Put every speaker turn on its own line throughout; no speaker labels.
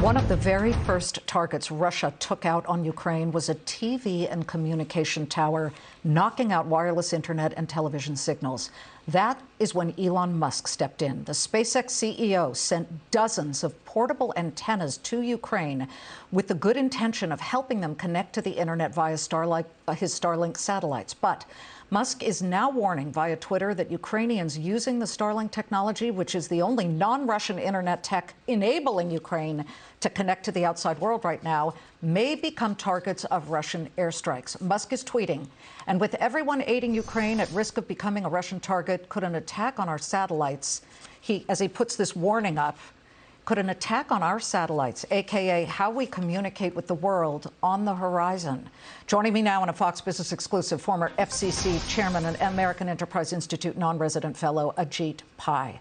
One of the very first targets Russia took out on Ukraine was a TV and communication tower, knocking out wireless internet and television signals. That is when Elon Musk stepped in. The SpaceX CEO sent dozens of portable antennas to Ukraine with the good intention of helping them connect to the internet via his Starlink satellites. But Musk is now warning via Twitter that Ukrainians using the Starlink technology, which is the only non-Russian internet tech enabling Ukraine to connect to the outside world right now, may become targets of Russian airstrikes. Musk is tweeting, and with everyone aiding Ukraine at risk of becoming a Russian target, could an attack on our satellites, as he puts this warning up, could an attack on our satellites, a.k.a. how we communicate with the world, on the horizon? Joining me now in a Fox Business exclusive, former FCC Chairman and American Enterprise Institute non-resident fellow, Ajit Pai.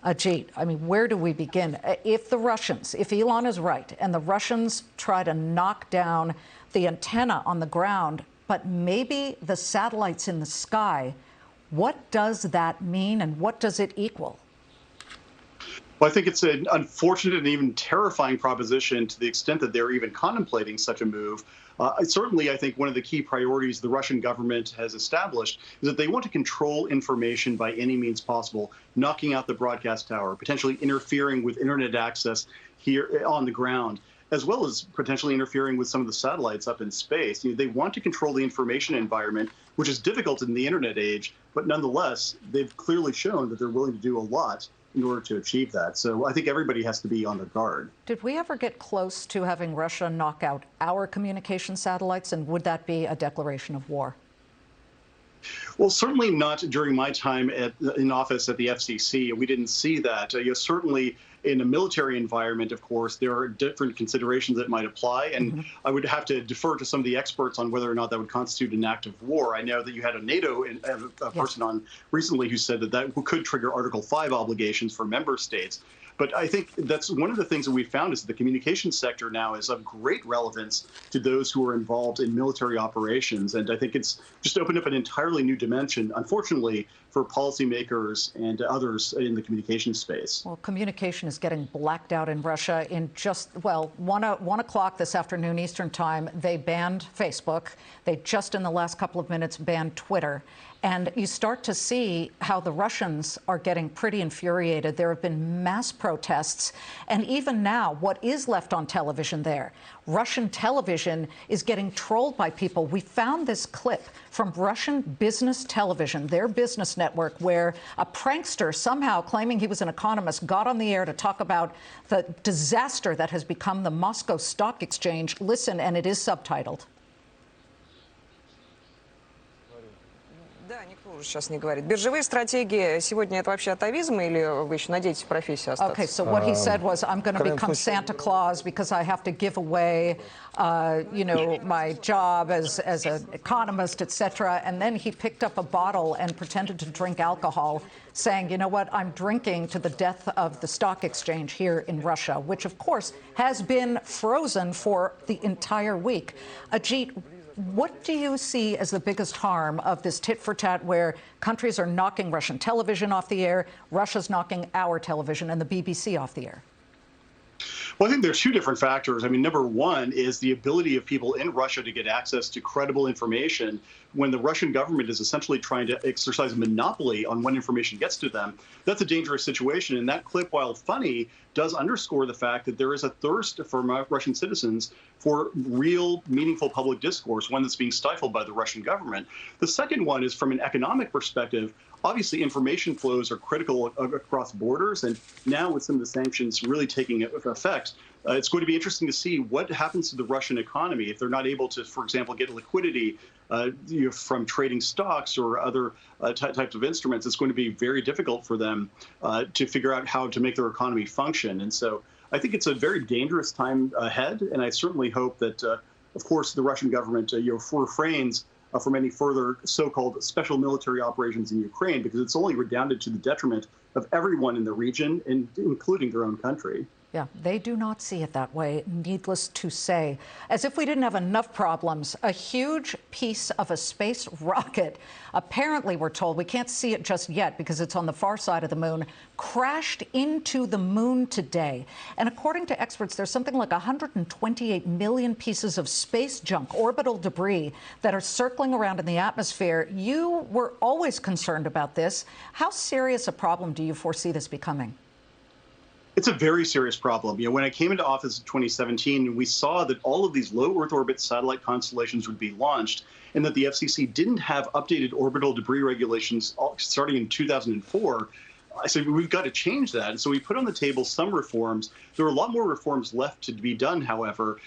Ajit, I mean, where do we begin? If Elon is right, and the Russians try to knock down the antenna on the ground, but maybe the satellites in the sky, what does that mean and what does it equal?
Well, I think it's an unfortunate and even terrifying proposition to the extent that they're even contemplating such a move. Certainly, I think one of the key priorities the Russian government has established is that they want to control information by any means possible, knocking out the broadcast tower, potentially interfering with internet access here on the ground, as well as potentially interfering with some of the satellites up in space. They want to control the information environment, which is difficult in the internet age, but nonetheless, they've clearly shown that they're willing to do a lot in order to achieve that. So I think everybody has to be on their guard.
Did we ever get close to having Russia knock out our communication satellites, and would that be a declaration of war?
Well, certainly not during my time in office at the FCC. We didn't see that. Certainly in a military environment, of course, there are different considerations that might apply. And I would have to defer to some of the experts on whether or not that would constitute an act of war. I know that you had a NATO person on recently who said that that could trigger Article 5 obligations for member states. But I think that's one of the things that we found is the communications sector now is of great relevance to those who are involved in military operations. And I think it's just opened up an entirely new dimension, unfortunately, for policymakers and others in the communications space.
Well, communication is getting blacked out in Russia. In just, well, 1 o'clock this afternoon Eastern time, they banned Facebook. They just in the last couple of minutes banned Twitter. And you start to see how the Russians are getting pretty infuriated. There have been mass protests. And even now, what is left on television there? Russian television is getting trolled by people. We found this clip from Russian business television, their business network, where a prankster, somehow claiming he was an economist, got on the air to talk about the disaster that has become the Moscow Stock Exchange. Listen, and it is subtitled.
Да, никто уже сейчас не говорит. Биржевые стратегии сегодня это вообще атовизм или вы еще надеетесь в профессию остаться?
Okay, so what he said was, I'm going to become Santa Claus because I have to give away, my job as an economist, etc. And then he picked up a bottle and pretended to drink alcohol, saying, you know what, I'm drinking to the death of the stock exchange here in Russia, which, of course, has been frozen for the entire week. Ajit, what do you see as the biggest harm of this tit-for-tat where countries are knocking Russian television off the air, Russia's knocking our television and the BBC off the air?
Well, I think there's two different factors. I mean, number one is the ability of people in Russia to get access to credible information when the Russian government is essentially trying to exercise a monopoly on when information gets to them. That's a dangerous situation. And that clip, while funny, does underscore the fact that there is a thirst from Russian citizens for real, meaningful public discourse, one that's being stifled by the Russian government. The second one is from an economic perspective. Obviously, information flows are critical across borders, and now with some of the sanctions really taking effect, it's going to be interesting to see what happens to the Russian economy if they're not able to, for example, get liquidity from trading stocks or other types of instruments. It's going to be very difficult for them to figure out how to make their economy function. And so I think it's a very dangerous time ahead, and I certainly hope that, of course, the Russian government refrains from any further so-called special military operations in Ukraine, because it's only redounded to the detriment of everyone in the region, including their own country.
Yeah, they do not see it that way, needless to say. As if we didn't have enough problems, a huge piece of a space rocket, apparently we're told, we can't see it just yet because it's on the far side of the moon, crashed into the moon today. And according to experts, there's something like 128 million pieces of space junk, orbital debris, that are circling around in the atmosphere. You were always concerned about this. How serious a problem do you foresee this becoming?
It's a very serious problem. When I came into office in 2017, we saw that all of these low Earth orbit satellite constellations would be launched, and that the FCC didn't have updated orbital debris regulations starting in 2004. I said, we've got to change that. And so we put on the table some reforms. There are a lot more reforms left to be done, however,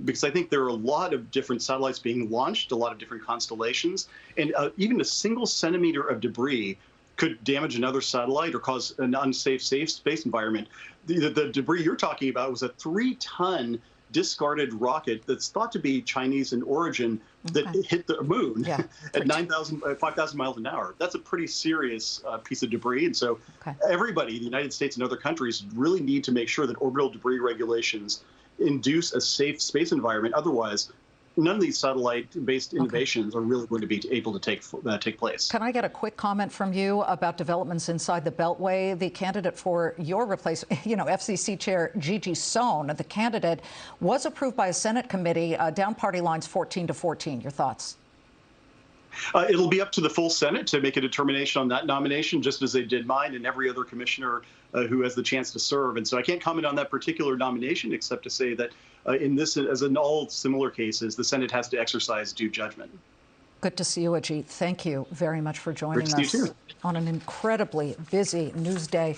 because I think there are a lot of different satellites being launched, a lot of different constellations, and even a single centimeter of debris could damage another satellite or cause an unsafe space environment. The debris you're talking about was a 3-ton discarded rocket that's thought to be Chinese in origin that hit the moon at 5,000 miles an hour. That's a pretty serious piece of debris. And so everybody, the United States and other countries, really need to make sure that orbital debris regulations induce a safe space environment. Otherwise, none of these satellite-based innovations are really going to be able to take place.
Can I get a quick comment from you about developments inside the Beltway? The candidate for your replacement, FCC Chair Gigi Sohn, the candidate was approved by a Senate committee down party lines 14-14. Your thoughts?
It'll be up to the full Senate to make a determination on that nomination, just as they did mine and every other commissioner who has the chance to serve. And so I can't comment on that particular nomination, except to say that in this, as in all similar cases, the Senate has to exercise due judgment.
Good to see you, Ajit. Thank you very much for joining us on an incredibly busy news day.